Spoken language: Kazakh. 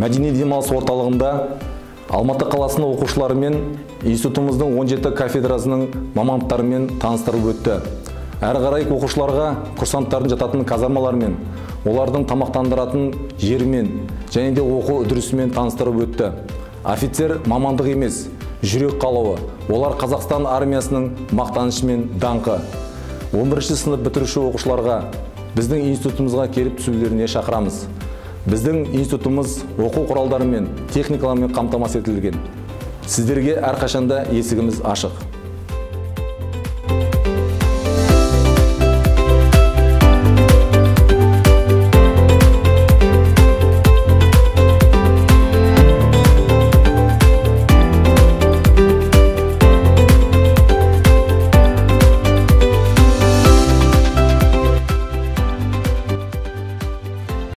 Мәдени демалыс орталығында Алматы қаласының оқушылары мен институтымыздың 17 кафедрасының мамандықтарымен таныстырылып өтті. Әрі қарай оқушыларға курсанттардың жататын казармалар мен олардың тамақтандыратын жерімен және де оқу үдерісімен таныстырып өтті. Офицер мамандық емес, жүрек қалауы. Олар Қазақстан армиясының мақтанышы мен даңқы. 11 сынып бітіруші оқушыларға біздің институтымызға келіп түсулеріне шақырамыз. Біздің институтымыз оқу құралдары мен техникалармен қамтамасыз етілген. Сіздерге әрқашанда есігіміз ашық.